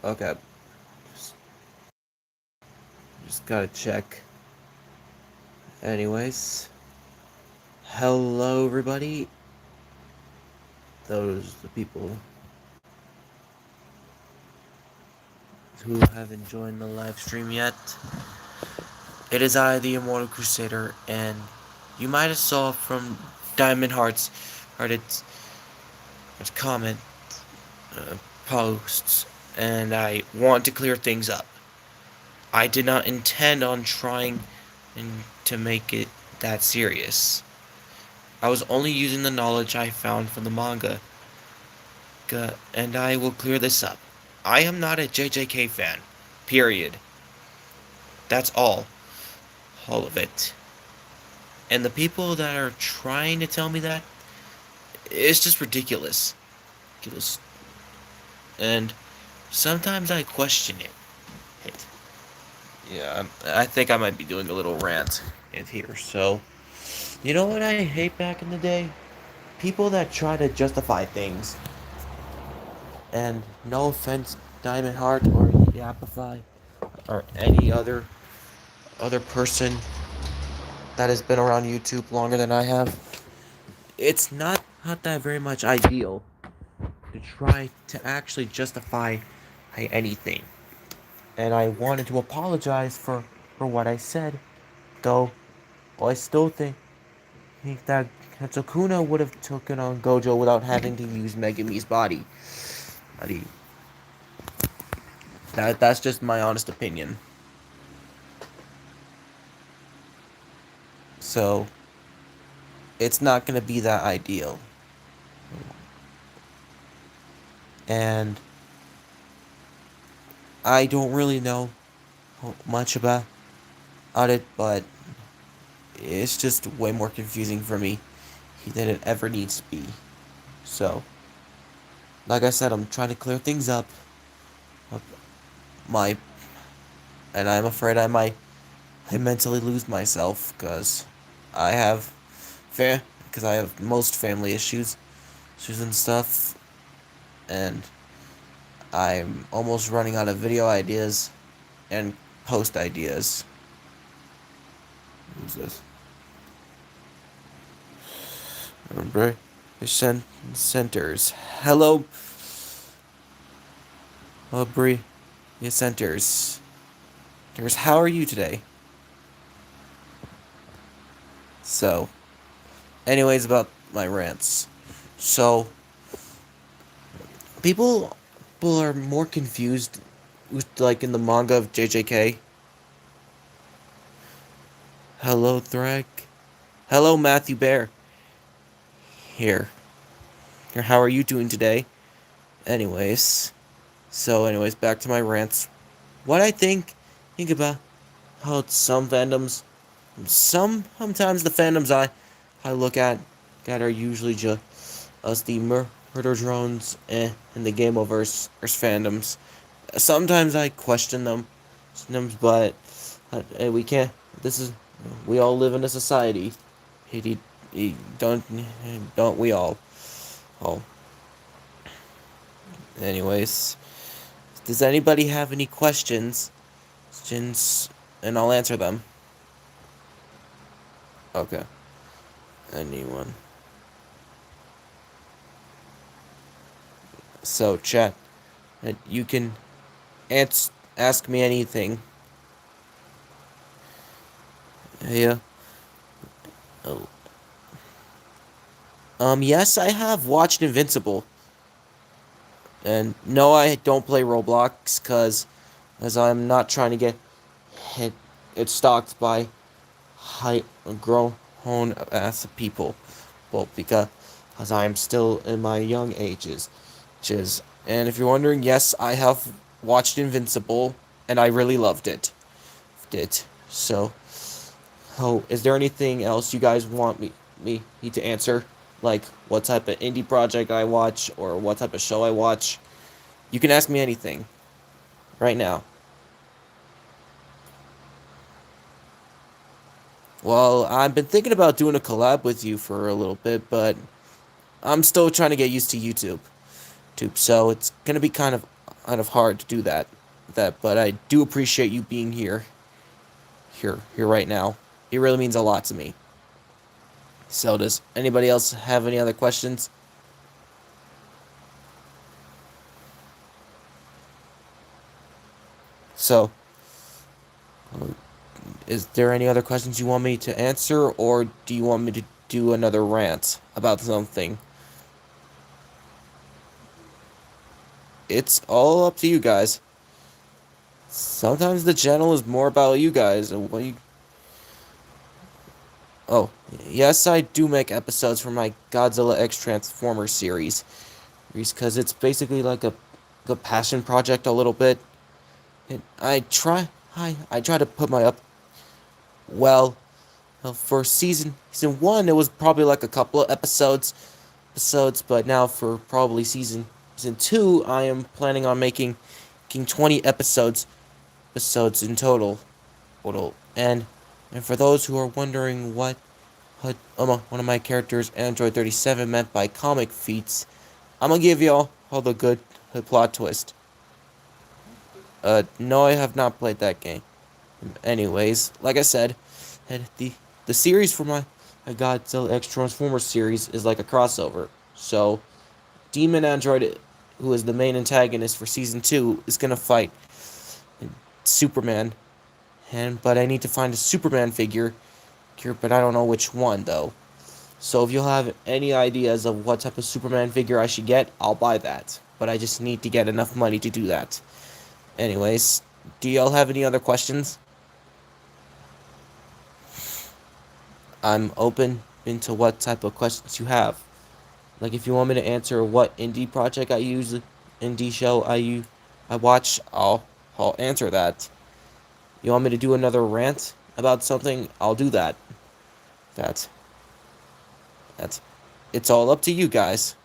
Okay, just, just gotta check. Anyways, hello everybody. Those the people who haven't joined the live stream yet. It is I, the Immortal Crusader, and you might have saw from Diamond Heart's comment uh, posts, and I want to clear things up. I did not intend on trying to make it that serious. I was only using the knowledge I found from the manga, and I will clear this up. I am not a JJK fan. Period. That's all of it. And the people that are trying to tell me that, it's just ridiculous. Ridiculous. And sometimes I question it. Yeah, I think I might be doing a little rant in here. So, you know what I hate back in the day? People that try to justify things. And no offense, Diamond Heart or Yapify or any other person that has been around YouTube longer than I have. It's not that very much ideal to try to actually justify anything. And I wanted to apologize for what I said, though I still think that Sukuna would have taken on Gojo without having to use Megami's body. That's just my honest opinion. So it's not gonna be that ideal. And I don't really know much about it, but it's just way more confusing for me than it ever needs to be. So, like I said, I'm trying to clear things up. My, and I'm afraid I might mentally lose myself because I have because I have most family issues and stuff, and I'm almost running out of video ideas and post ideas. Who's this? Remember? Centers. Hello, Brie. Centers. How are you today? So, anyways, about my rants. So, people are more confused with, like, in the manga of JJK. Hello, Threk. Hello, Matthew Bear. Here. How are you doing today? Anyways. Back to my rants. What I think about how some fandoms, sometimes the fandoms I look at are usually just the murder drones and the Gameoverse fandoms. Sometimes I question them, but we can't. We all live in a society. Don't we all? Oh. Anyways, does anybody have any questions? And I'll answer them. Okay. Anyone? So, chat, you can ask me anything. Yeah. Oh. Yes, I have watched Invincible. And no, I don't play Roblox, as I'm not trying to get stalked by grown ass people. Well, because I'm still in my young ages. And if you're wondering, yes, I have watched Invincible, and I really loved it. So, is there anything else you guys want me to answer? Like, what type of indie project I watch, or what type of show I watch? You can ask me anything. Right now. Well, I've been thinking about doing a collab with you for a little bit, but I'm still trying to get used to YouTube. So it's gonna be kind of kind of hard to do that, but I do appreciate you being here right now. It really means a lot to me. So does anybody else have any other questions? So, is there any other questions you want me to answer, or do you want me to do another rant about something? It's all up to you guys. Sometimes the channel is more about you guys and what you. Oh, yes, I do make episodes for my Godzilla X Transformers series, because it's basically like a passion project a little bit. And I try to put my up. Well, for season one, it was probably like a couple of episodes, but now for probably season two, I am planning on making 20 episodes in total. And for those who are wondering what one of my characters, Android 37, meant by comic feats, I'm gonna give you all the plot twist. No, I have not played that game. Anyways, like I said, and the series for my Godzilla X Transformers series is like a crossover. So, Demon Android, who is the main antagonist for season 2, is gonna fight Superman, but I need to find a Superman figure, but I don't know which one though. So if you'll have any ideas of what type of Superman figure I should get, I'll buy that. But I just need to get enough money to do that. Anyways, do y'all have any other questions? I'm open into what type of questions you have. Like if you want me to answer what indie project indie show I watch, I'll answer that. You want me to do another rant about something? I'll do that. That's that's it's all up to you guys.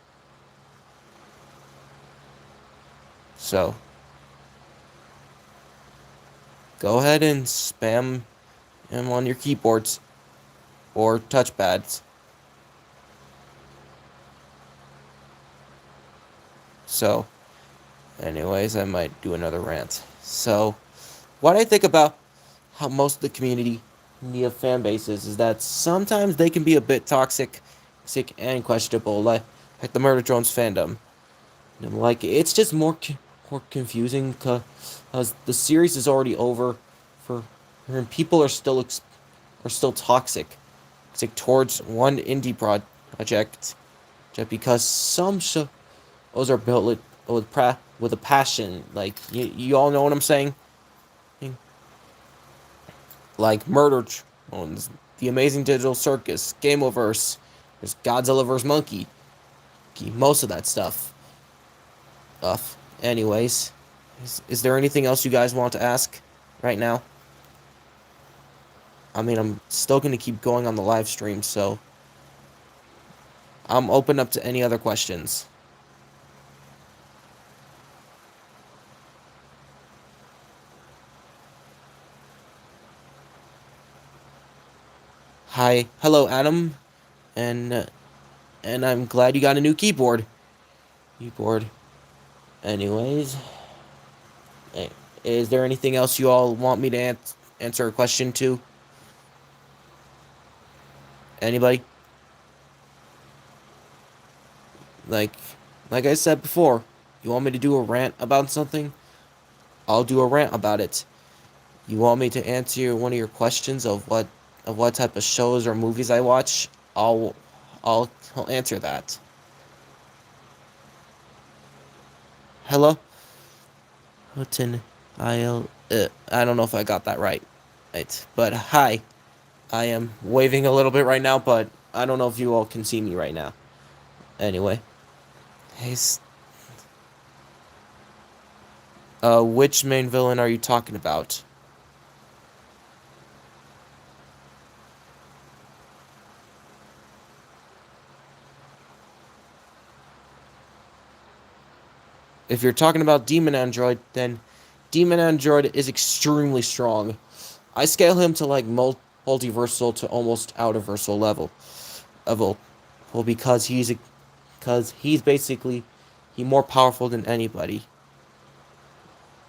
So go ahead and spam them on your keyboards or touchpads. So, anyways, I might do another rant. So, what I think about how most of the community media fan bases is that sometimes they can be a bit toxic and questionable, like the Murder Drones fandom. Like it's just more confusing because the series is already over, for and people are still toxic towards one indie project, just because some shows are built with a passion. Like you all know what I'm saying. Like Murder Drones, The Amazing Digital Circus, Gameoverse, there's Godzilla vs. Monkey, most of that stuff. Anyways, is there anything else you guys want to ask right now? I mean, I'm still going to keep going on the live stream, so I'm open up to any other questions. Hi, hello, Adam, and I'm glad you got a new keyboard. Anyways, is there anything else you all want me to answer a question to? Anybody? Like, like I said before, you want me to do a rant about something? I'll do a rant about it. You want me to answer one of your questions of what type of shows or movies I watch? I'll answer that. Hello? Houghton, I don't know if I got that right. But hi. I am waving a little bit right now, but I don't know if you all can see me right now. Anyway. Hey, which main villain are you talking about? If you're talking about Demon Android, then Demon Android is extremely strong. I scale him to like multiversal to almost outerversal level, well, because he's basically more powerful than anybody.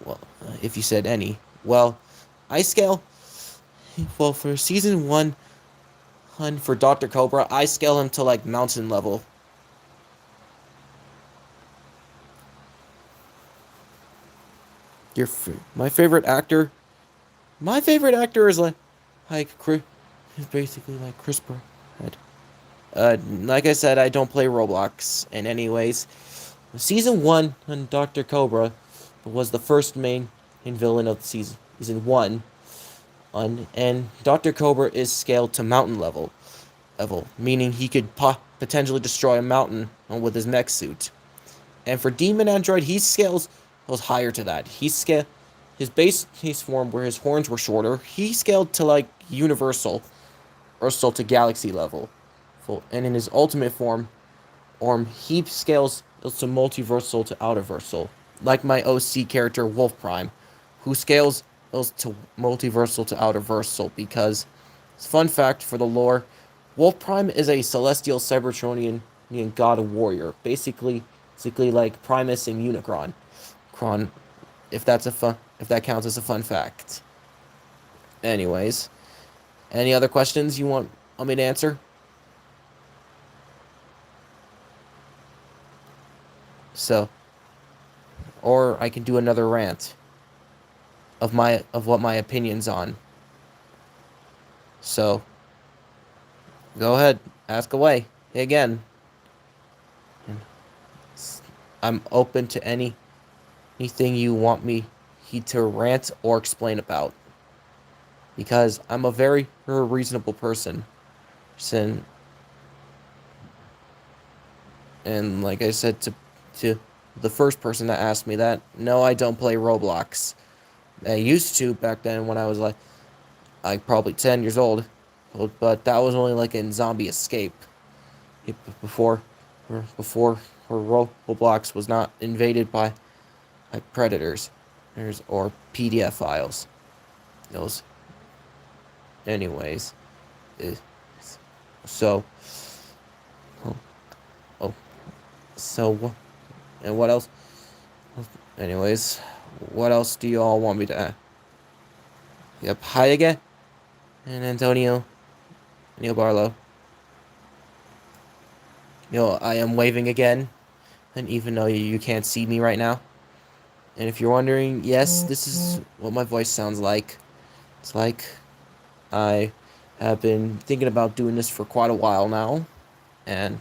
Well, if you said any. Well, I scale. Well, for season one, for Dr. Cobra, I scale him to like mountain level. Your my favorite actor. My favorite actor is like Chris, is basically like Chris Pratt. Like I said, I don't play Roblox. And anyways, season one on Dr. Cobra was the first main villain of the season one. And Dr. Cobra is scaled to mountain level, meaning he could potentially destroy a mountain with his mech suit. And for Demon Android, he scales was higher to that. He scaled his base form where his horns were shorter. He scaled to like universal to galaxy level. And in his ultimate form, he scales to multiversal to outerversal, like my OC character Wolf Prime, who scales to multiversal to outerversal because, fun fact for the lore, Wolf Prime is a celestial Cybertronian god warrior, basically like Primus and Unicron. If that counts as a fun fact. Anyways, any other questions you want me to answer? So, or I can do another rant of what my opinions on. So, go ahead, ask away again. I'm open to anything you want me to rant or explain about, because I'm a very reasonable person. And like I said to the first person that asked me that, no, I don't play Roblox. I used to back then when I was like probably 10 years old, but that was only like in Zombie Escape, before Roblox was not invaded by like predators or PDF files. Those, anyways. So, oh, oh, so, and what else? Anyways, what else do you all want me to add? Yep, hi again, and Antonio, Neil Barlow. I am waving again, and even though you can't see me right now. And if you're wondering, yes, this is what my voice sounds like. It's like I have been thinking about doing this for quite a while now, and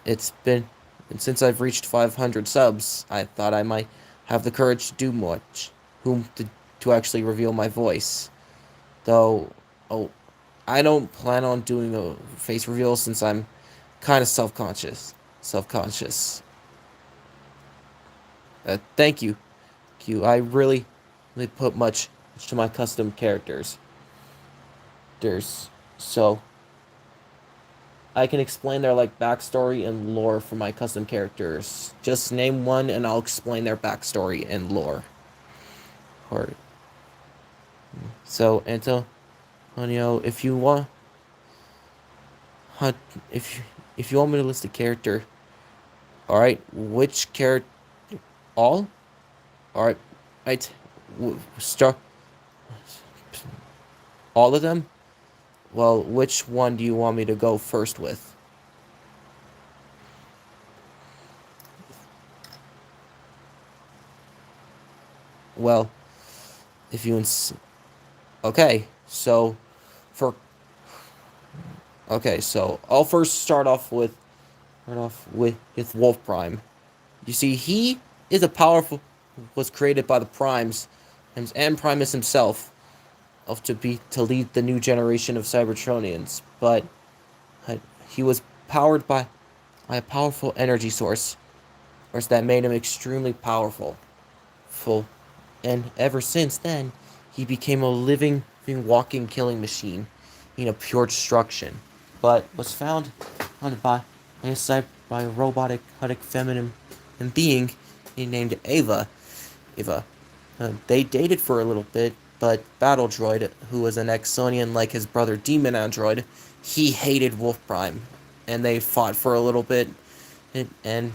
it's been and since I've reached 500 subs, I thought I might have the courage to do much, to actually reveal my voice. Though, I don't plan on doing a face reveal since I'm kind of self-conscious. Thank you. I really put much to my custom characters. So I can explain their like backstory and lore for my custom characters. Just name one and I'll explain their backstory and lore. Or so Antonio, if you want if you want me to list a character, all right, which character all? All right, right, start all of them. Well, which one do you want me to go first with? Well, if you okay, so for okay, so I'll first start off with Wolf Prime. You see, he is a powerful was created by the Primes and Primus himself to lead the new generation of Cybertronians, but he was powered by a powerful energy source that made him extremely powerful. And ever since then, he became a living, walking killing machine, pure destruction. But was found by a robotic, feminine being named Ava. They dated for a little bit, but Battle Droid, who was an Exonian like his brother Demon Android, he hated Wolf Prime, and they fought for a little bit, and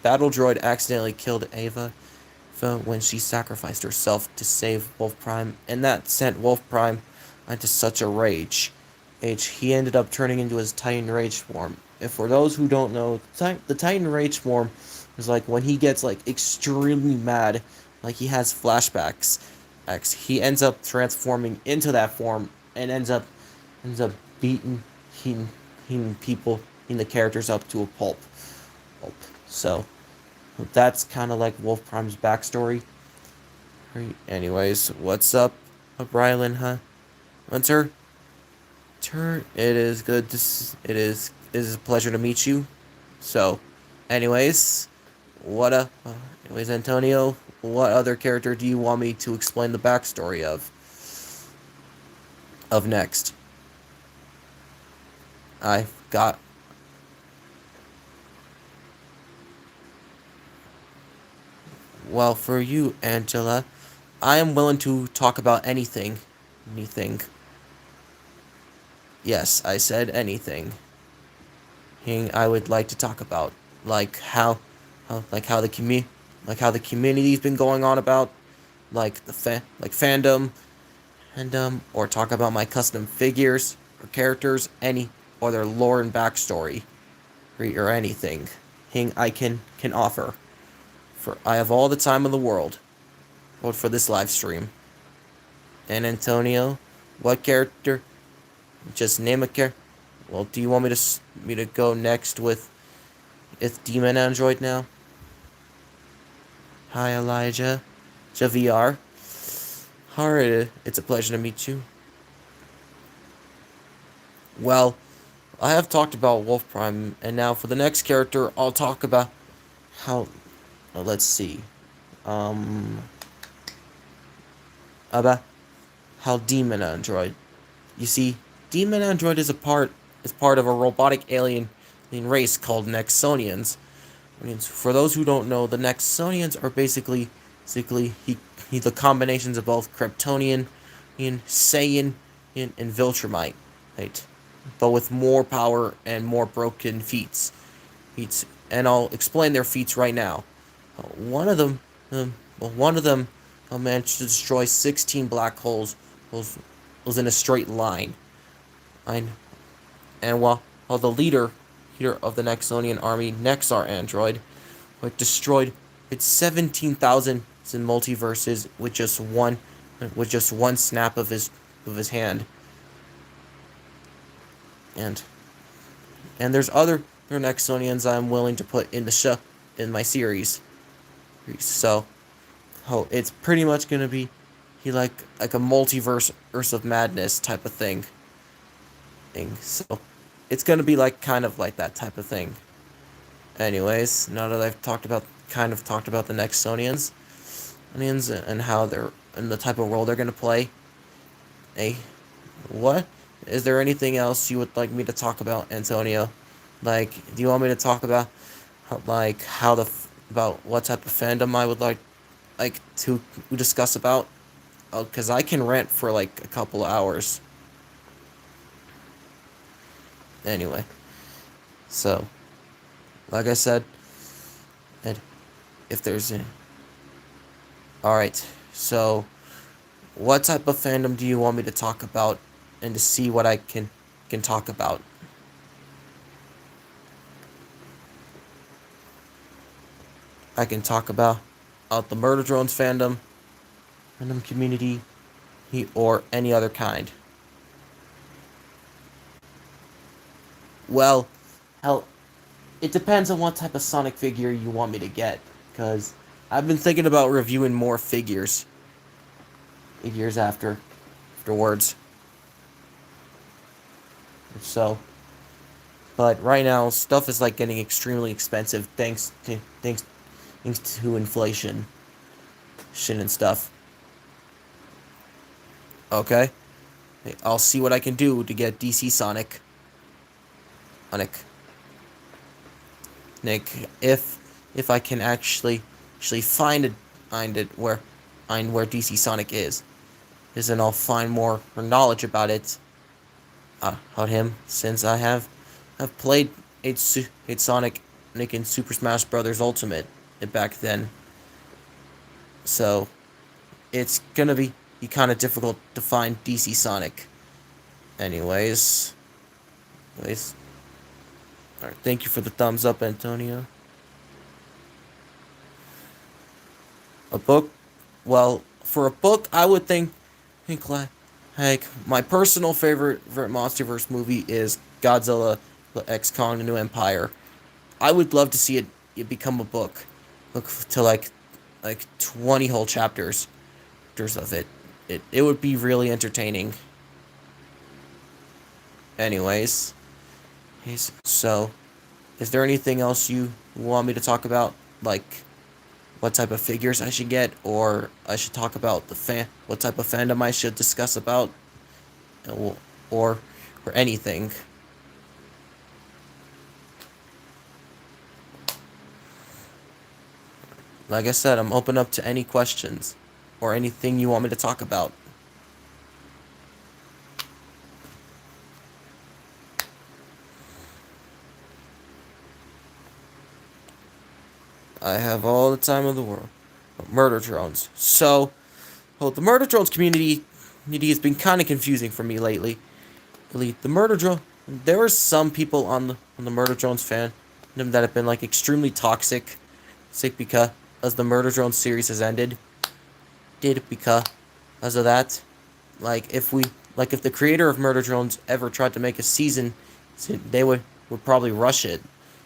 Battle Droid accidentally killed Ava when she sacrificed herself to save Wolf Prime, and that sent Wolf Prime into such a rage. He ended up turning into his Titan Rage form. And for those who don't know, the Titan Rage form is like when he gets like extremely mad, like he has flashbacks. He ends up transforming into that form and ends up beating heating, heating people, heating the characters up to a pulp. So that's kind of like Wolf Prime's backstory. Anyways, what's up, Rylan, huh? Hunter? It is good to it is a pleasure to meet you. So, anyways, what anyways, Antonio, what other character do you want me to explain the backstory of next? I've got Well, for you, Angela, I am willing to talk about anything. Anything. Yes, I said anything. I would like to talk about, like like how the community's been going on about, like like fandom, and or talk about my custom figures or characters, any or their lore and backstory, or anything. I can offer. For I have all the time in the world, for this live stream. And Antonio, what character? Just name a character. Well, do you want me to go next with it's Demon Android now? Hi, Elijah. Javier. Alright, it's a pleasure to meet you. Well, I have talked about Wolf Prime, and now for the next character, I'll talk about how. Let's see. Um. About how Demon Android. You see, Demon Android is part of a robotic alien race called Nexonians. For those who don't know, the Nexonians are basically the combinations of both Kryptonian, Saiyan, and Viltrumite, right? But with more power and more broken and I'll explain their feats right now. One of them, managed to destroy 16 black holes. Was in a straight line. And while the leader of the Nexonian army, Nexar Android, destroyed its 17,000 multiverses with just one snap of his hand. And there's other Nexonians I'm willing to put in the show in my series. So, it's pretty much gonna be like a multiverse Earth of Madness type of thing. So, it's gonna be like kind of like that type of thing. Anyways, now that I've talked about the Nexonians, and how they're and the type of role they're gonna play. Hey, what? Is there anything else you would like me to talk about, Antonio? Like, do you want me to talk about about what type of fandom I would like to discuss about? Oh, because I can rant for like a couple of hours. Anyway, so like I said, and if there's any. Alright, so what type of fandom do you want me to talk about and to see what I can talk about? I can talk about the Murder Drones fandom community, or any other kind. Well, hell, it depends on what type of Sonic figure you want me to get, because I've been thinking about reviewing more figures afterwards. So, but right now stuff is like getting extremely expensive thanks to inflation, shit and stuff. Okay, I'll see what I can do to get DC Sonic. Nick, if I can actually find where DC Sonic is, then I'll find more knowledge about it. About him, since I've played Sonic, Nick, in Super Smash Bros. Ultimate back then. So it's gonna be kind of difficult to find DC Sonic. Anyways, anyways, all right, thank you for the thumbs up, Antonio. A book, well, for a book, I would think like my personal favorite MonsterVerse movie is Godzilla X Kong: The New Empire. I would love to see it become a book. Look to like 20 whole chapters of it. It would be really entertaining. Anyways, so is there anything else you want me to talk about? Like what type of figures I should get, or I should talk about what type of fandom I should discuss about, or or anything. Like I said, I'm open up to any questions or anything you want me to talk about. I have all the time of the world. Murder drones. So, well, the murder drones community has been kind of confusing for me lately. The murder drone. There are some people on the murder drones fan that have been like extremely sick because as the murder drone series has ended, did because of that. Like if the creator of Murder Drones ever tried to make a season, they would probably rush it.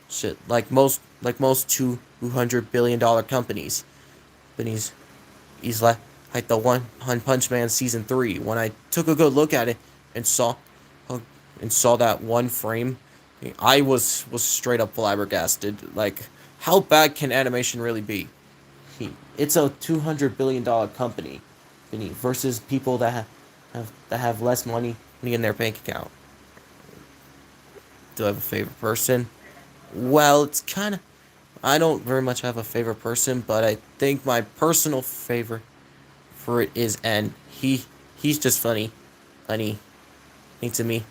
Shit, like most $200 billion companies. But he's like the One Punch Man season 3. When I took a good look at it and saw that one frame, I was straight up flabbergasted. Like, how bad can animation really be? It's a $200 billion company, versus people that have less money in their bank account. Do I have a favorite person? Well, it's kind of. I don't very much have a favorite person, but I think my personal favorite for it is N. He's just funny to me.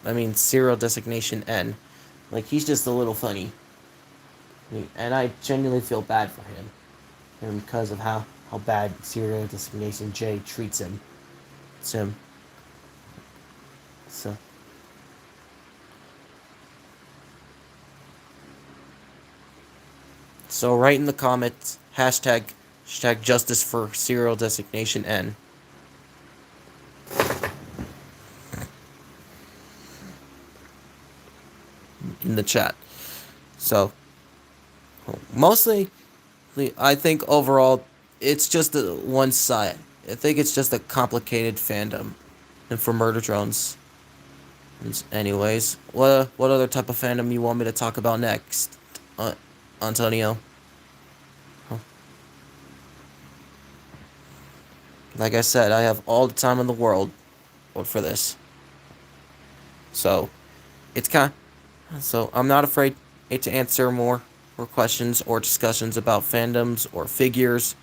I mean, serial designation N. Like, he's just a little funny. And I genuinely feel bad for him. And because of how bad serial designation J treats him. It's him. So. So write in the comments hashtag justice for serial designation N. In the chat. So mostly, I think overall it's just a one side. I think it's just a complicated fandom, and for murder drones. Anyways, what other type of fandom you want me to talk about next, Antonio? Like I said, I have all the time in the world for this. So it's so I'm not afraid to answer more questions or discussions about fandoms or figures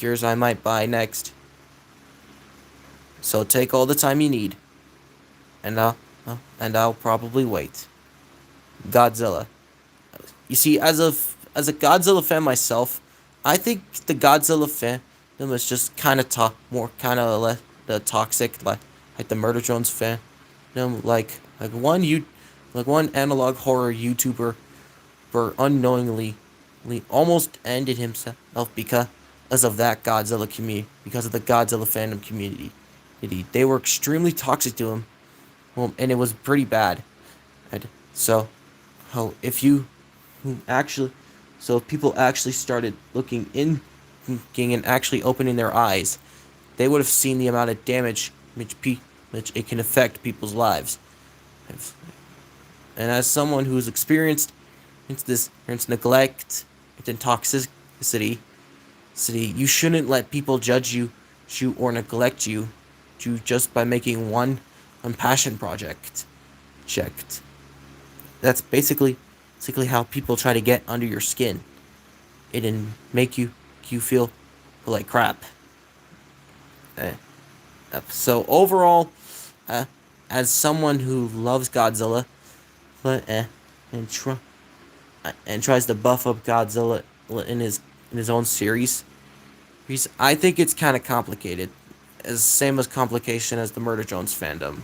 I might buy next. So take all the time you need, and I'll probably wait. Godzilla. You see, as a Godzilla fan myself, I think the Godzilla fandom is just kind of more kind of the toxic, like the Murder Drones fan. Like one analog horror YouTuber, unknowingly, almost ended himself because of that Godzilla community, because of the Godzilla fandom community. They were extremely toxic to him, and it was pretty bad. So, if if people actually started looking and actually opening their eyes, they would have seen the amount of damage which it can affect people's lives. And as someone who's experienced neglect and toxicity, you shouldn't let people judge you or neglect you just by making one passion project checked. That's basically how people try to get under your skin. It and make you feel like crap. So overall, as someone who loves Godzilla, but and tries to buff up Godzilla in his own series. I think it's kind of complicated, as same as complication as the Murder Jones fandom.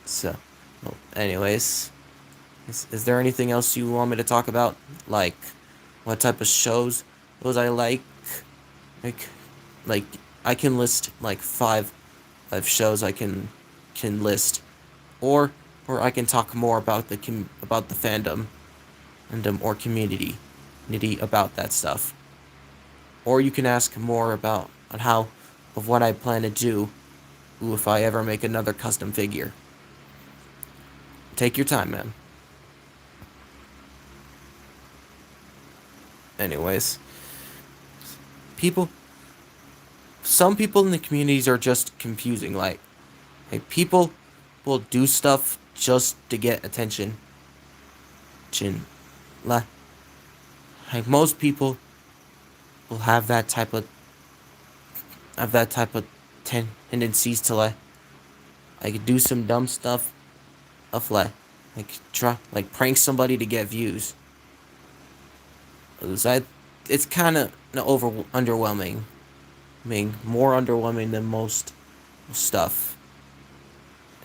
So, well, anyways, is there anything else you want me to talk about? Like, what type of shows those I like, like I can list like five shows I can list, or I can talk more about about the fandom or community, nitty about that stuff. Or you can ask more about on how of what I plan to do if I ever make another custom figure. Take your time, man. Anyways, people, some people in the communities are just confusing. Like people will do stuff just to get attention. Chin, like most people will have that type of tendencies to like do some dumb stuff of try like prank somebody to get views. It's kind of underwhelming. I mean, more underwhelming than most stuff.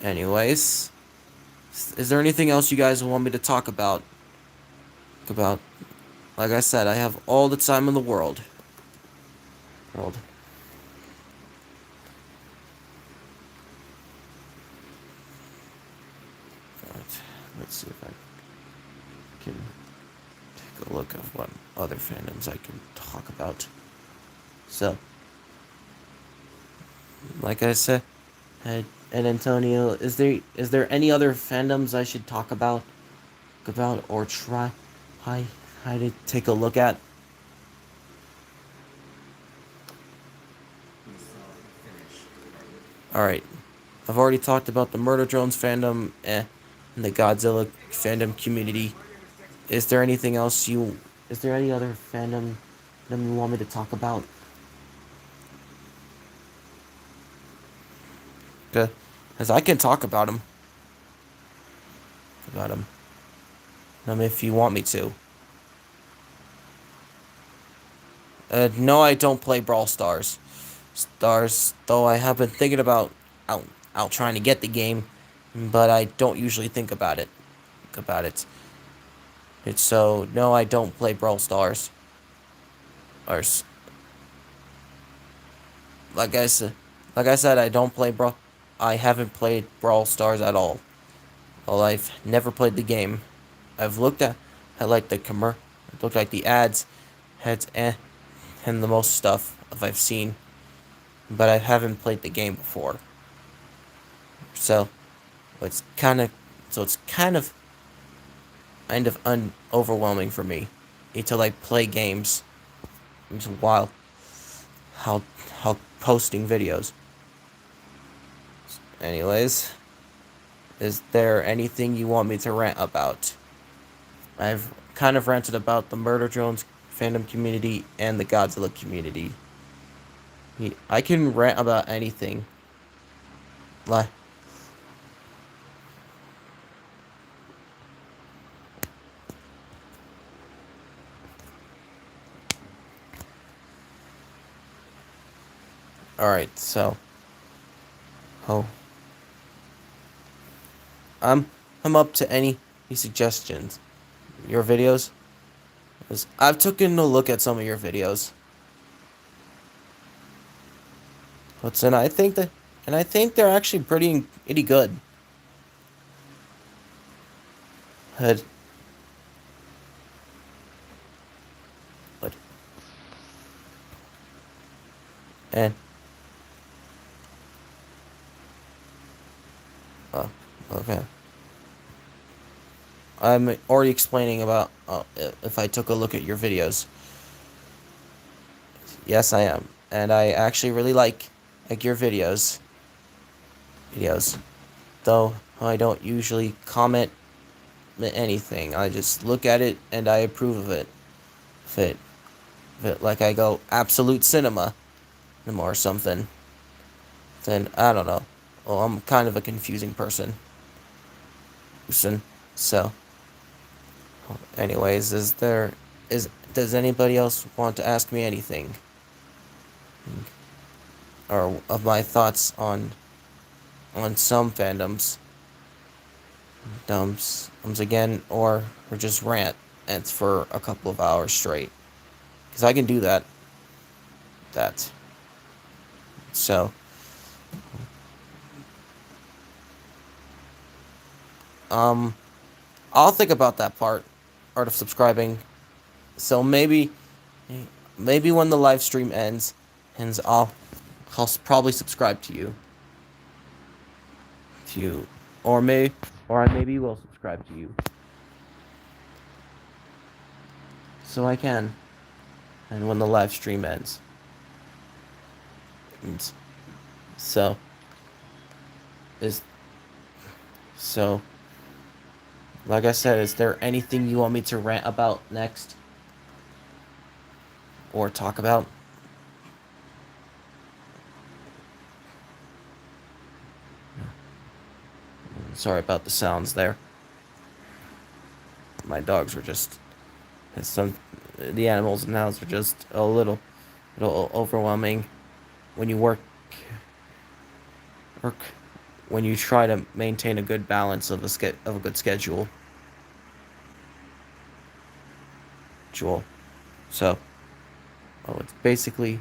Anyways, is there anything else you guys want me to talk about? About, like I said, I have all the time in the world. World. Right. Let's see if I can take a look at what other fandoms I can talk about. So, like I said, and Antonio, is there any other fandoms I should talk about or I I to take a look at? All right, I've already talked about the Murder Drones fandom, and the Godzilla fandom community. Is there anything else you? Is there any other fandom you want me to talk about? Because I can talk about them. About them. If you want me to. No, I don't play Brawl Stars. Though I have been thinking about out trying to get the game, but I don't usually think about it. It's so no, I don't play Brawl Stars. Or like I said, I don't play Brawl. I haven't played Brawl Stars at all. Well, I've never played the game. I've looked at like looked like the ads, heads, and the most stuff I've seen, but I haven't played the game before. So it's kind of it's kind of overwhelming for me to like play games while how how posting videos. Anyways, is there anything you want me to rant about? I've kind of ranted about the Murder Drones fandom community and the Godzilla community. I can rant about anything. Like, all right, so oh, I'm I'm up to any suggestions. Your videos? 'Cause I've taken a look at some of your videos. And I think they're actually pretty good. Good. But and uh, okay. I'm already explaining about if I took a look at your videos. Yes, I am, and I actually really like your videos. Though I don't usually comment anything. I just look at it and I approve of it. If it like I go absolute cinema or something, then I don't know. Well, I'm kind of a confusing person. So, anyways, is does anybody else want to ask me anything? Or of my thoughts on some fandoms? Again, or just rant and for a couple of hours straight. Because I can do that. That. So, um, I'll think about that part of subscribing. So maybe when the live stream ends, I'll probably subscribe to you. Or I maybe will subscribe to you. So I can. And when the live stream ends. And so is so like I said, is there anything you want me to rant about next? Or talk about? Sorry about the sounds there. My dogs were just the animals in the house are just a little overwhelming when you work when you try to maintain a good balance of a good schedule. So, it's basically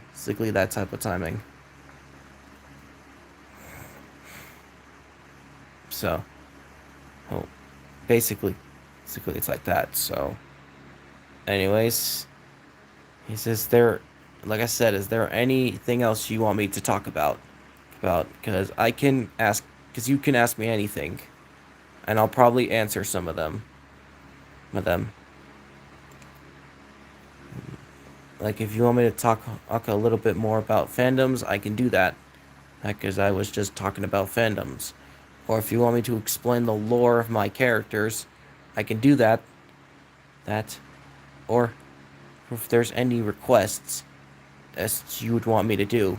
that type of timing. So, oh, basically it's like that. So, anyways, he says like I said, is there anything else you want me to talk about? Because you can ask me anything, and I'll probably answer some of them. Like, if you want me to talk a little bit more about fandoms, I can do that. Because I was just talking about fandoms. Or if you want me to explain the lore of my characters, I can do that. Or if there's any requests as you would want me to do,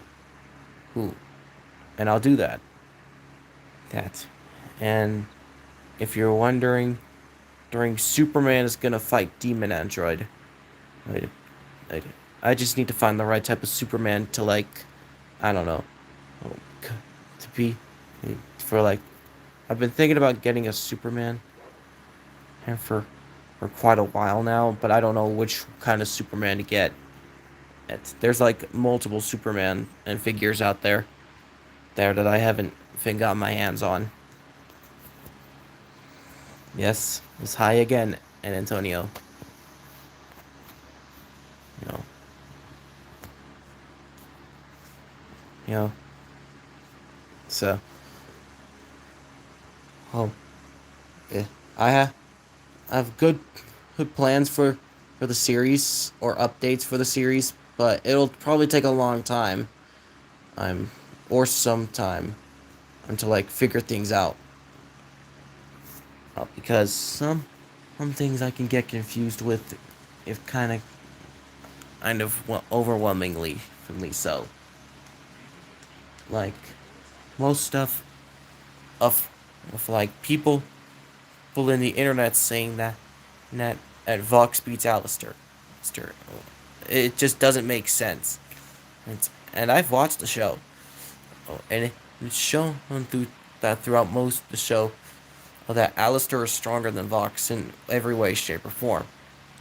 and I'll do that. And if you're wondering, during Superman is gonna fight Demon Android. I just need to find the right type of Superman to, like, I don't know, to be for, like, I've been thinking about getting a Superman and for quite a while now, but I don't know which kind of Superman to get. There's like multiple Superman and figures out there that I haven't got my hands on. Yes, it's high again, and Antonio. You know. So, oh, yeah, I have good plans for the series or updates for the series, but it'll probably take a long time. Or some time until, like, figure things out. Because some things I can get confused with, if kind of overwhelmingly for me. So, like, most stuff of like people in the internet saying that Vox beats Alistair. It just doesn't make sense. And I've watched the show, and it's shown throughout most of the show that Alistair is stronger than Vox in every way, shape, or form.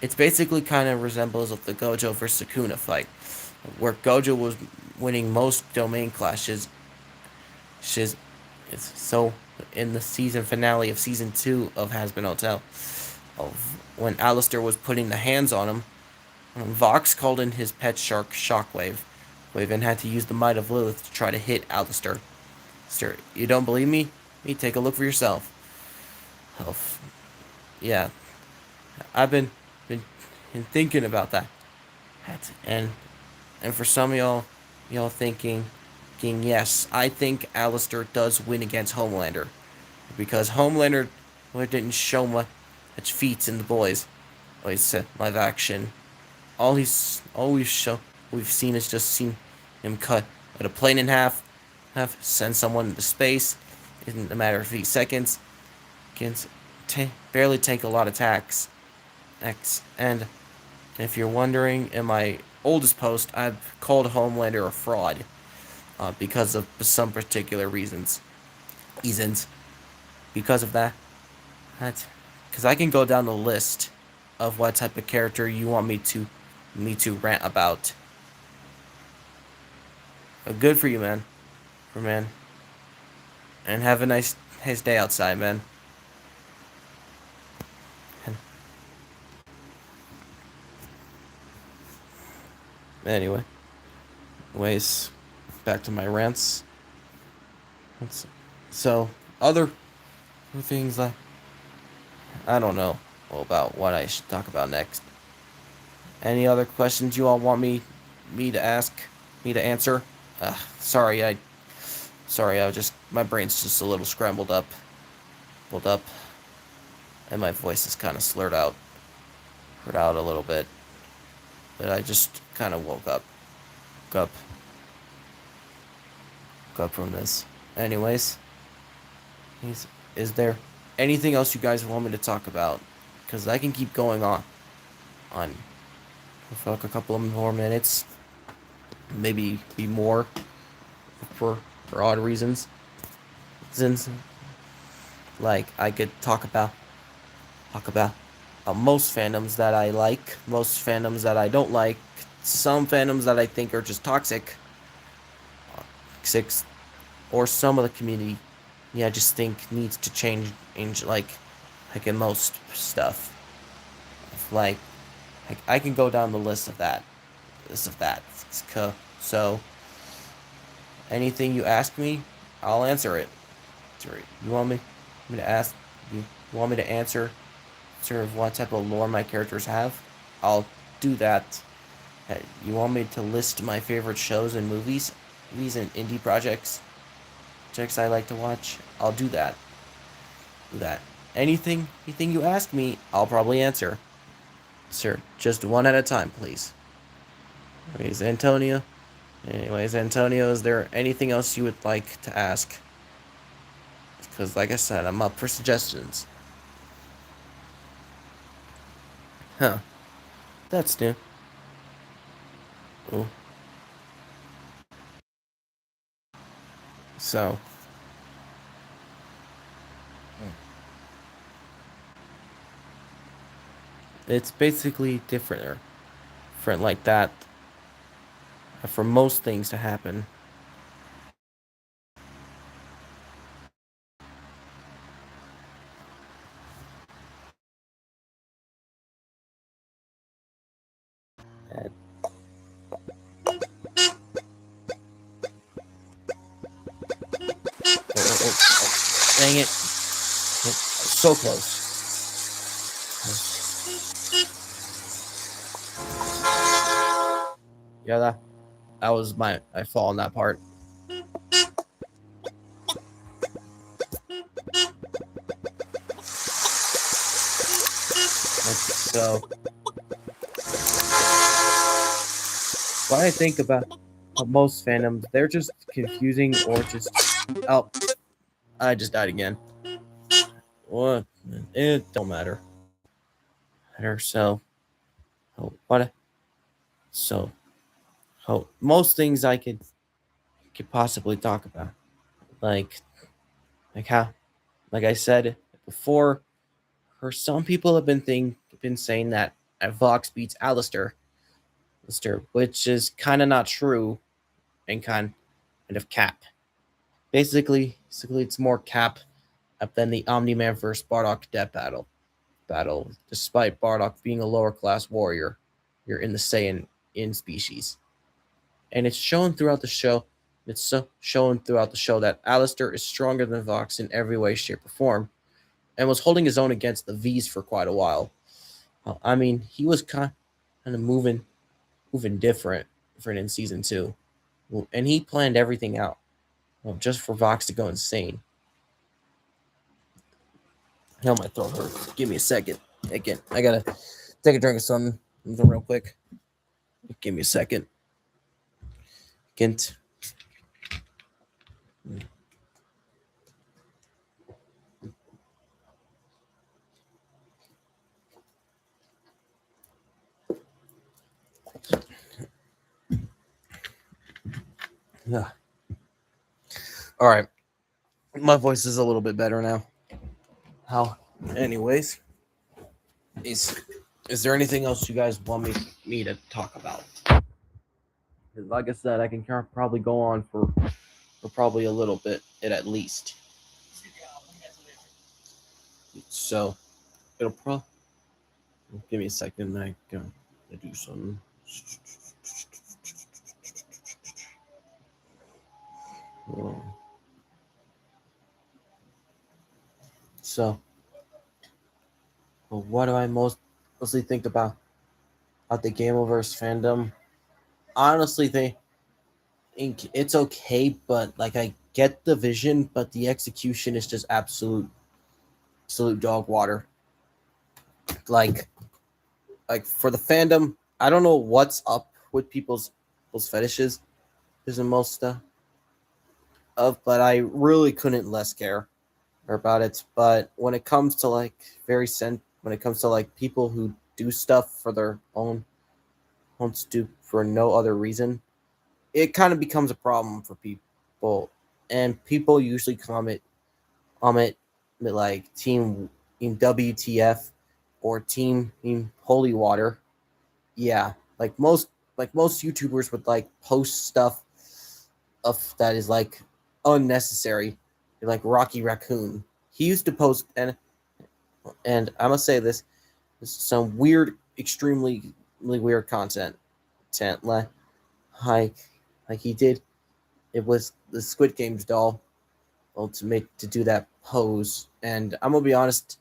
It's basically kind of resembles of the Gojo versus Sukuna fight, where Gojo was winning most domain clashes. So in the season finale of season 2 of Hazbin Hotel, when Alistair was putting the hands on him, Vox called in his pet shark Shockwave, and had to use the might of Lilith to try to hit Alistair. Sir, you don't believe me? Take a look for yourself. Oh, yeah, I've been thinking about that, and for some of y'all thinking, yes, I think Alistair does win against Homelander, because Homelander didn't show much feats in The Boys, live action. All we've seen is just seen him cut a plane in half, send someone into space in a matter of few seconds, can barely take a lot of attacks, and If you're wondering, in my oldest post, I've called Homelander a fraud because of some particular reasons. Reasons. Because of that, because I can go down the list of what type of character you want me to rant about. Good for you, man. For man. And have a nice day outside, man. Anyway, anyways, back to my rants. So, other things like I don't know about what I should talk about next. Any other questions you all want me to ask, me to answer? Sorry, I was just my brain's just a little pulled up, and my voice is kind of slurred out a little bit. But I just kind of woke up, woke up from this. Anyways, is there anything else you guys want me to talk about? Because I can keep going on for like a couple of more minutes, maybe be more for odd reasons. Since like I could talk about most fandoms that I like, most fandoms that I don't like, some fandoms that I think are just toxic, six, or some of the community. Yeah, I just think needs to change like in most stuff. Like, I can go down the list of that, So anything you ask me, I'll answer it. You want me to ask? You want me to answer? Sort of what type of lore my characters have? I'll do that. You want me to list my favorite shows and movies and indie projects I like to watch? I'll do that. Do that. Anything you ask me, I'll probably answer. Sir, just one at a time, please. Anyways, Antonio, is there anything else you would like to ask? Because, like I said, I'm up for suggestions. Huh. That's new. Ooh. So. It's basically different like that for most things to happen. And, dang it. So close. Yeah, that was my fault on that part. So, what I think about most fandoms, they're just confusing or just. Oh, I just died again. What? It don't matter. So, what? So, most things I could possibly talk about, like how, like I said before, for some people have been saying that Vox beats Alistair, which is kind of not true and kind of cap. Basically, it's more cap up than the Omni Man versus Bardock death battle. Despite Bardock being a lower class warrior, you're in the Saiyan in species, and it's shown throughout the show. Shown throughout the show that Alistair is stronger than Vox in every way, shape, or form, and was holding his own against the V's for quite a while. I mean, he was kind of moving different in season 2, and he planned everything out, just for Vox to go insane. Hell, my throat hurts. Give me a second. Again, I gotta take a drink of something real quick. Give me a second. Kent. Yeah. All right. My voice is a little bit better now. How? Anyways, is there anything else you guys want me to talk about? 'Cause like I said, I can probably go on for probably a little bit, at least. So it'll probably give me a second. I gotta do something. So, well, what do I mostly think about the Gameoverse fandom? Honestly, think it's okay, but like I get the vision, but the execution is just absolute dog water. Like for the fandom, I don't know what's up with people's fetishes, is the most but I really couldn't less care about it. But when it comes to like when it comes to like people who do stuff for their own for no other reason, it kind of becomes a problem for people, and people usually comment like team in WTF or team in Holy Water. Yeah, like most YouTubers would like post stuff of that is like unnecessary, like Rocky Raccoon. He used to post and I must say this is some weird, extremely weird content like like he did. It was the Squid Games doll, well, to do that pose, and I'm gonna be honest,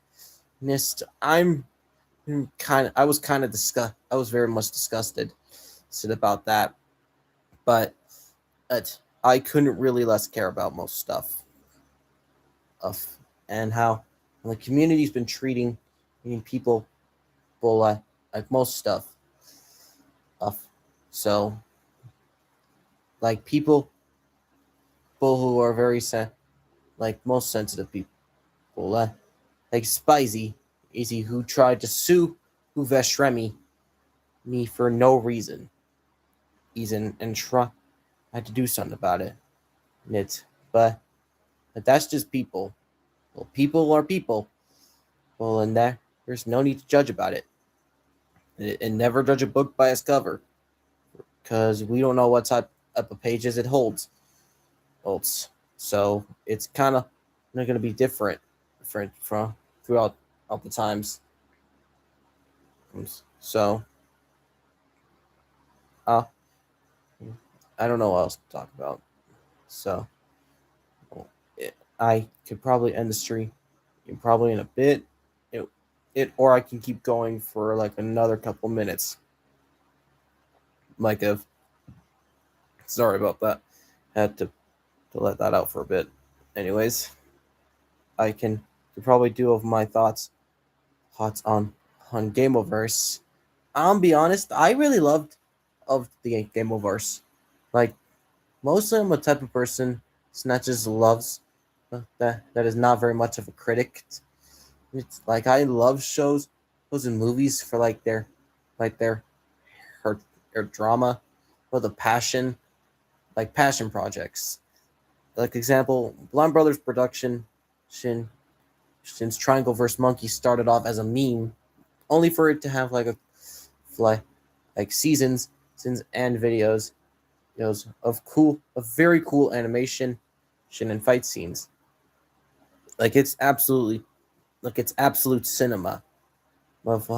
Nist, I was kind of I was very much disgusted about that, but I couldn't really less care about most stuff of and how the community's been treating people like most stuff of so like people who are like most sensitive people like Spicy Easy, who tried to sue Uvesh Remy me for no reason. And try had to do something about it. And but that's just people. Well, people are people. Well, and there's no need to judge about it. And never judge a book by its cover, because we don't know what type of pages it holds. So it's kind of going to be different from throughout all the times. So uh, I don't know what else to talk about. So I could probably end the stream probably in a bit. Or I can keep going for like another couple minutes. Like if sorry about that. Had to let that out for a bit. Anyways, I could probably do of my thoughts on Gameoverse. I'll be honest, I really loved of the Gameoverse. Like mostly I'm a type of person that just loves that is not very much of a critic. It's like I love shows and movies for like her, her drama or the passion projects. Like example, Blonde Brothers production, since Triangle vs. Monkey started off as a meme, only for it to have like a fly like seasons and videos of very cool animation and fight scenes. Like it's absolute cinema of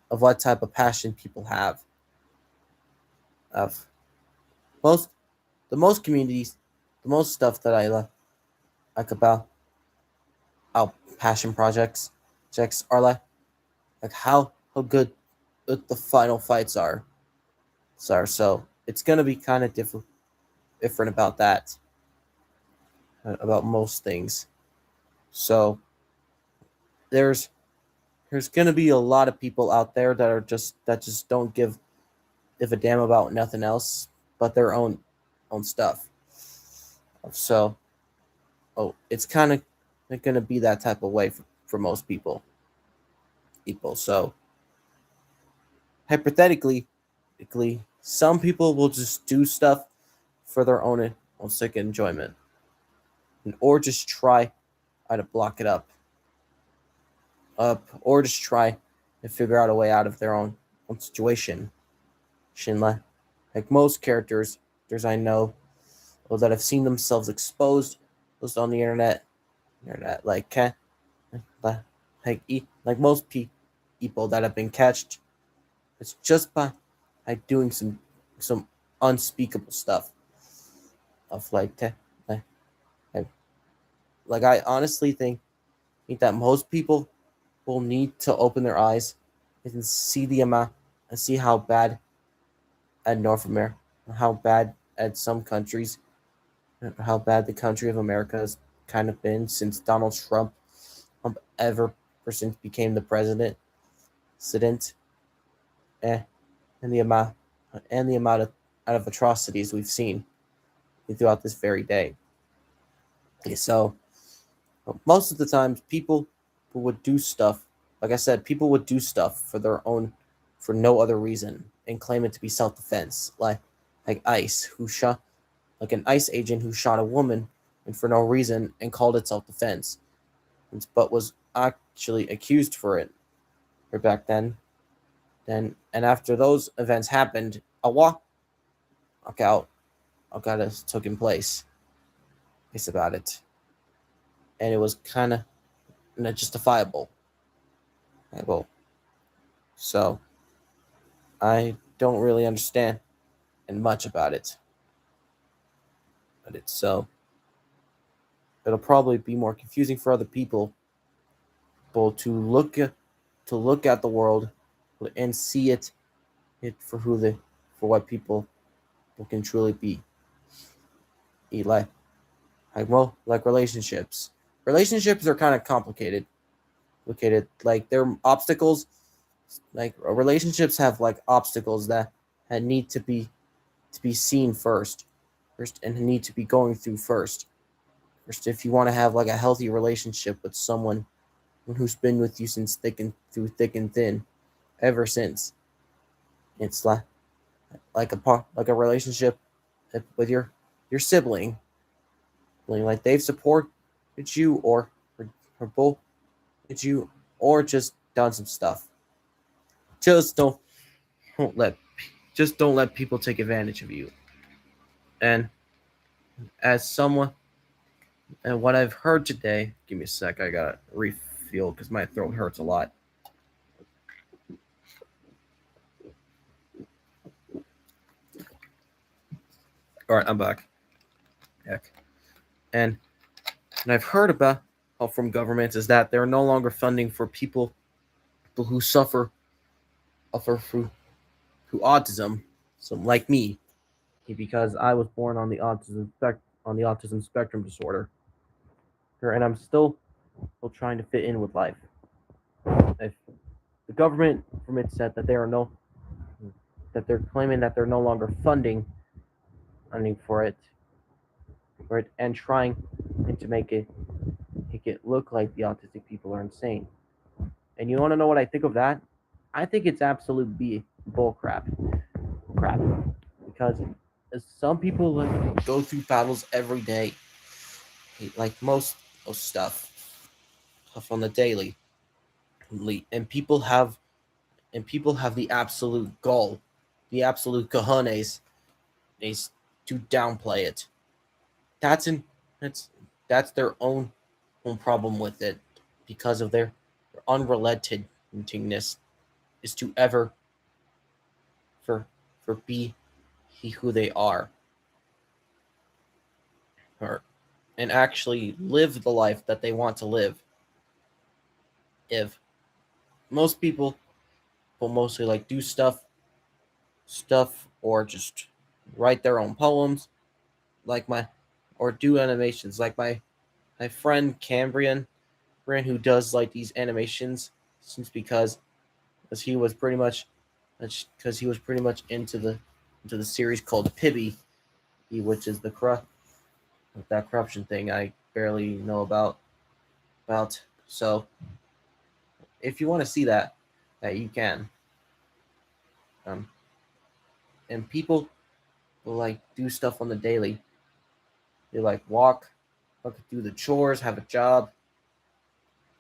what type of passion people have. Of most the most communities, the most stuff that I like about how passion projects are like how good the final fights are. So it's gonna be kind of different about that, about most things. So there's gonna be a lot of people out there that just don't give a damn about nothing else but their own stuff. So it's kind of gonna be that type of way for most people. So hypothetically, some people will just do stuff for their on sick enjoyment, or just try to block it or just try to figure out a way out of their own situation. Shinla, like most characters, there's I know those that have seen themselves exposed on the internet like most people that have been catched, it's just by doing some unspeakable stuff of like, like I honestly think that most people will need to open their eyes and see the amount and see how bad at North America, how bad at some countries, how bad the country of America has kind of been since Donald Trump ever since became the president, eh, and the amount of atrocities we've seen throughout this very day. So most of the times, people would do stuff. Like I said, people would do stuff for no other reason, and claim it to be self defense. Like ICE, who shot like an ICE agent who shot a woman and for no reason and called it self defense, but was actually accused for it. Or back then, and after those events happened, a walkout has taken place. It's about it, and it was kind of justifiable. Well, so I don't really understand and much about it, but it's so it'll probably be more confusing for other people, to look at the world and see it for what people can truly be. Like like relationships. Relationships are kind of complicated. Like they're obstacles. Like relationships have like obstacles that need to be seen first, and need to be going through first if you want to have like a healthy relationship with someone who's been with you since thick and thin, ever since. It's like a relationship with your sibling, like they've supported you, or both you, or just done some stuff. Just don't let don't let people take advantage of you. And as someone and what I've heard today, give me a sec, I gotta refuel because my throat hurts a lot. All right, I'm back. Heck. And I've heard about from governments is that they're no longer funding for people who suffer through autism, so like me, because I was born on the autism spectrum disorder, and I'm still trying to fit in with life. If the government from it said that they're claiming that they're no longer funding for it, and trying to make it look like the autistic people are insane. And you want to know what I think of that? I think it's absolute bull crap, because some people like go through battles every day, like most stuff on the daily, and people have the absolute goal, the absolute cojones is to downplay it. That's in that's that's their own problem with it, because of their unrelentingness is to ever for be who they are, or and actually live the life that they want to live. If most people will mostly like do stuff or just write their own poems, like my or do animations, like my friend Cambrian, who does like these animations, since because he was pretty much into the series called Pibby, which is that corruption thing I barely know about. So if you want to see that you can. Um, and people will like do stuff on the daily They like walk, I could do the chores, have a job,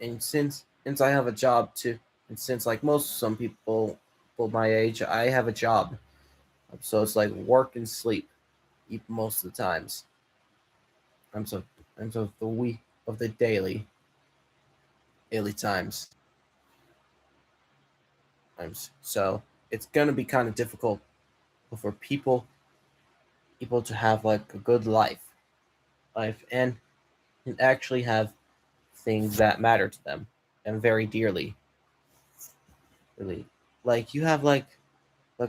and since I have a job too, and since like most some people my age, I have a job, so it's like work and sleep, most of the times. I'm so I'm so the week of the daily times. So it's gonna be kind of difficult for people to have like a good life and actually have things that matter to them and very dearly, really. Like you have like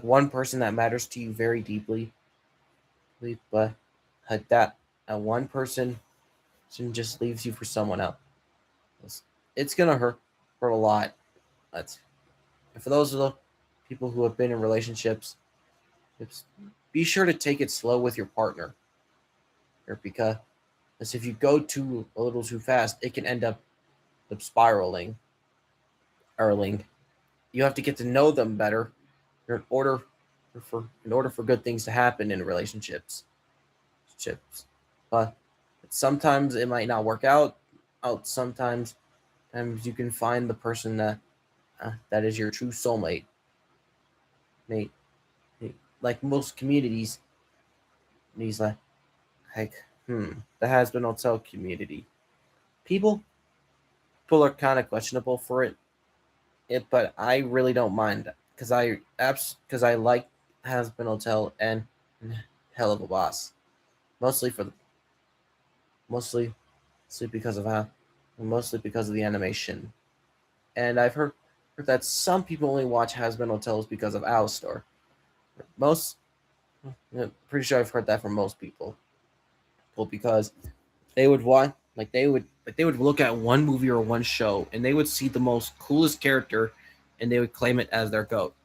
one person that matters to you very deeply, but that one person just leaves you for someone else. It's gonna hurt a lot. That's and for those of the people who have been in relationships, it's, be sure to take it slow with your partner, or because if you go too a little too fast, it can end up spiraling. Erling, you have to get to know them better in order for good things to happen in relationships. Chips, but sometimes it might not work out. Sometimes you can find the person that is your true soulmate. Mate, like most communities, these like the has been hotel community. People people are kind of questionable for but I really don't mind because I like has been hotel and hell of a boss. Mostly for the mostly mostly because of how mostly because of the animation. And I've heard that some people only watch Has Been Hotels because of Alistar. Most, pretty sure I've heard that from most people. Well, because they would want they would look at one movie or one show and they would see the most coolest character, and they would claim it as their goat.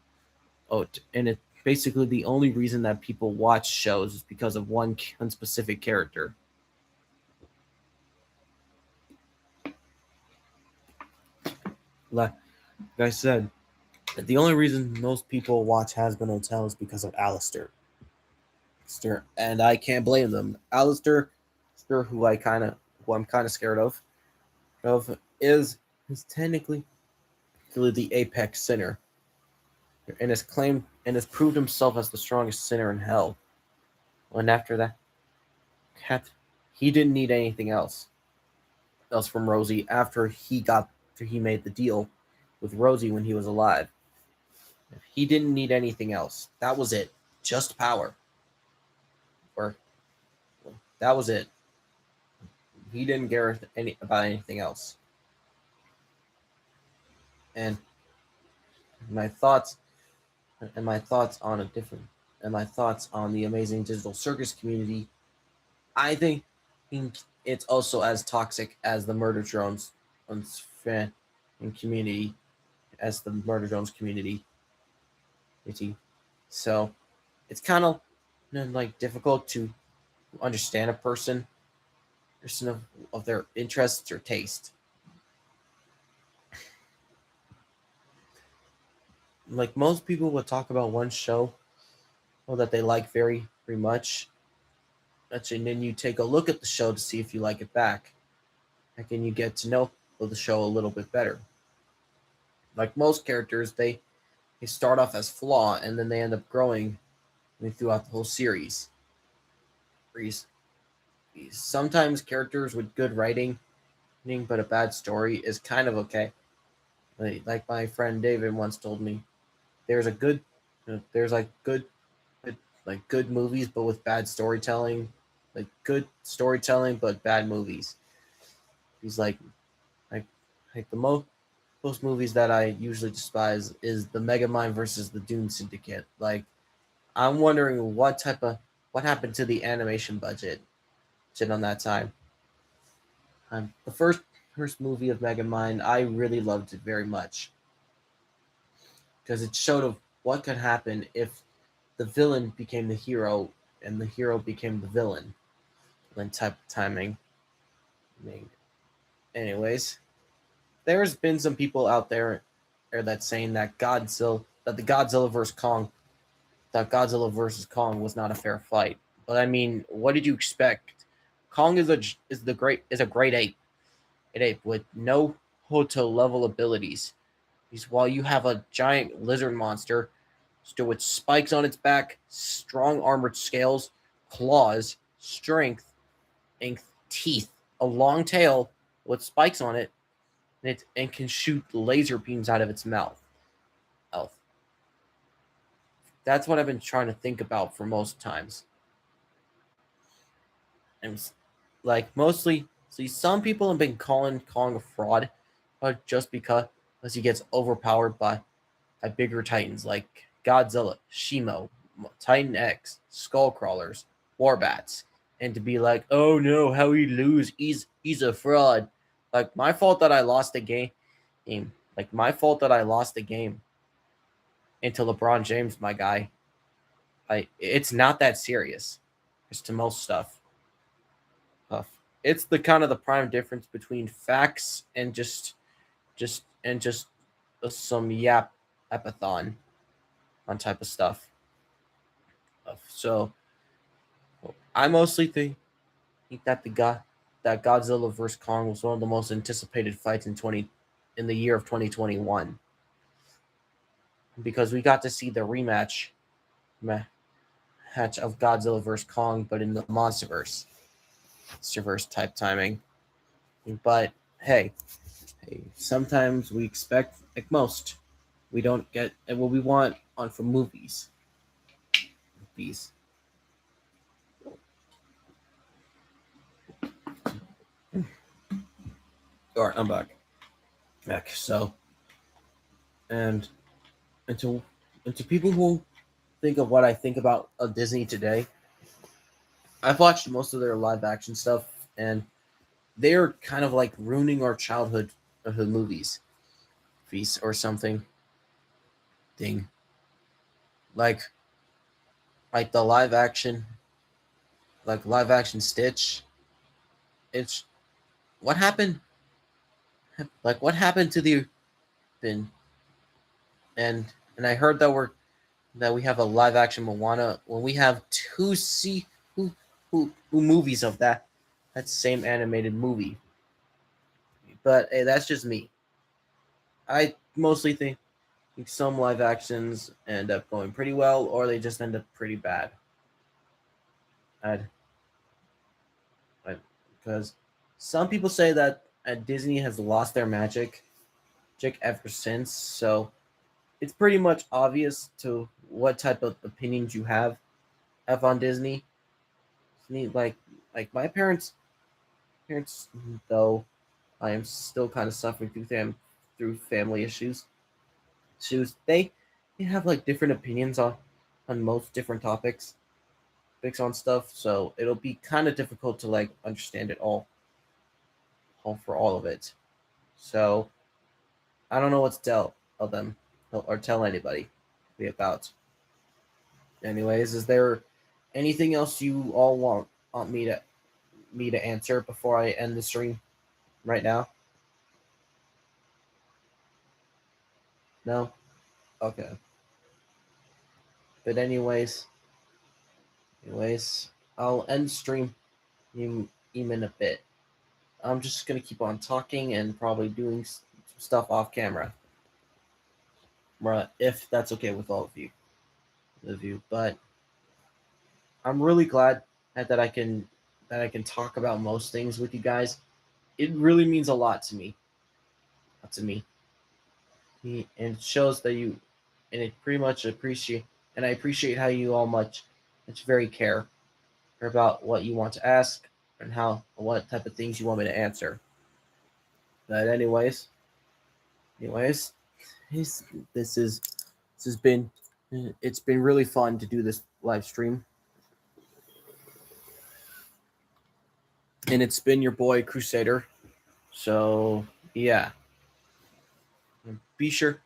Oh, and it basically the only reason that people watch shows is because of one specific character. Like I said, the only reason most people watch Has Been Hotel is because of Alistair. And I can't blame them. Alistair, who I'm kind of scared of is technically really the apex sinner, and has proved himself as the strongest sinner in hell. And after that, Cat, he didn't need anything else from Rosie after he made the deal with Rosie when he was alive. He didn't need anything else. That was it. Just power. Or that was it. He didn't care about anything else. And my thoughts my thoughts on a different and my thoughts on the amazing digital circus community, I think it's also as toxic as the murder drones fan and community as the murder drones community. So it's kind of like difficult to understand a person of their interests or taste. Like most people would talk about one show that they like very much, and then you take a look at the show to see if you like it back. Like, and you get to know the show a little bit better. Like most characters, they start off as flaw and then they end up growing throughout the whole series. Sometimes characters with good writing, but a bad story is kind of okay. Like my friend David once told me, there's a good, there's like good movies but with bad storytelling, like good storytelling but bad movies. He's like like the most movies that I usually despise is the Megamind versus the Dune Syndicate. Like I'm wondering what happened to the animation budget on that time. The first movie of Megamind, I really loved it very much because it showed of what could happen if the villain became the hero and the hero became the villain. And type of timing. I mean, anyways, there's been some people out there that's saying that the Godzilla vs Kong that Godzilla versus Kong was not a fair fight. But I mean, what did you expect? Kong is a great ape, an ape with no Hoto level abilities. He's while you have a giant lizard monster, still with spikes on its back, strong armored scales, claws, strength, and teeth, a long tail with spikes on it, and can shoot laser beams out of its mouth. Elf. That's what I've been trying to think about for most times. And like mostly, see, some people have been calling Kong a fraud, but just because he gets overpowered by bigger titans like Godzilla, Shimo, Titan X, Skullcrawlers, Warbats, and to be like, oh no, how he lose? He's a fraud. Like my fault that I lost the game. Like my fault that I lost the game into LeBron James, my guy. It's not that serious. It's to most stuff. It's the kind of the prime difference between facts and just some epathon on type of stuff. So I mostly think that that Godzilla vs Kong was one of the most anticipated fights in the year of 2021 because we got to see the match of Godzilla vs Kong, but in the MonsterVerse type timing. But hey, sometimes we expect, like most, we don't get what we want on from movies. Movies. All right, I'm back. Back. So, and and to and to people who think of what I think about of Disney today, I've watched most of their live action stuff, and they're kind of like ruining our childhood movies, feast or something thing like the live action Stitch. It's what happened. Like what happened to the then and I heard that we have a live action Moana when we have who movies of that same animated movie. But hey, that's just me. I mostly think some live actions end up going pretty well, or they just end up pretty bad. I'd, because some people say that Disney has lost their magic ever since. So it's pretty much obvious to what type of opinions you have on Disney. Like my parents though I am still kind of suffering through family issues. They have like different opinions on most different topics on stuff, so it'll be kind of difficult to like understand it all for all of it. So I don't know what to tell them or tell anybody about. Anyways, is there anything else you all want me to answer before I end the stream right now? No? Okay. But anyways, I'll end stream in a bit. I'm just gonna keep on talking and probably doing stuff off camera, if that's okay with all of you. But I'm really glad that I can talk about most things with you guys. It really means a lot to me, and it shows that you, and it pretty much appreciate, and I appreciate how you all much very care about what you want to ask and what type of things you want me to answer. But anyways, this this is this has been it's been really fun to do this live stream, and it's been your boy Crusader. So yeah, be sure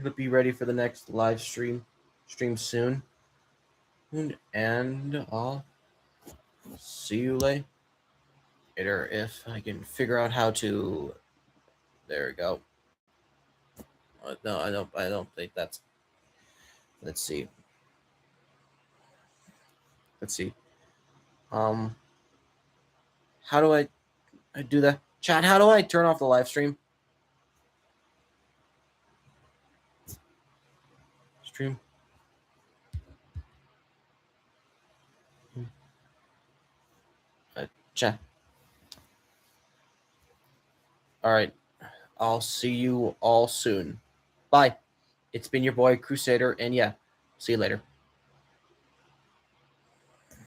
to be ready for the next live stream soon, and I'll see you later if I can figure out how to. There we go. No, I don't. I don't think that's. Let's see. Let's see. Um. How do I do that? Chat, how do I turn off the live stream? Stream. Chat. All right. I'll see you all soon. Bye. It's been your boy Crusader, and yeah, see you later.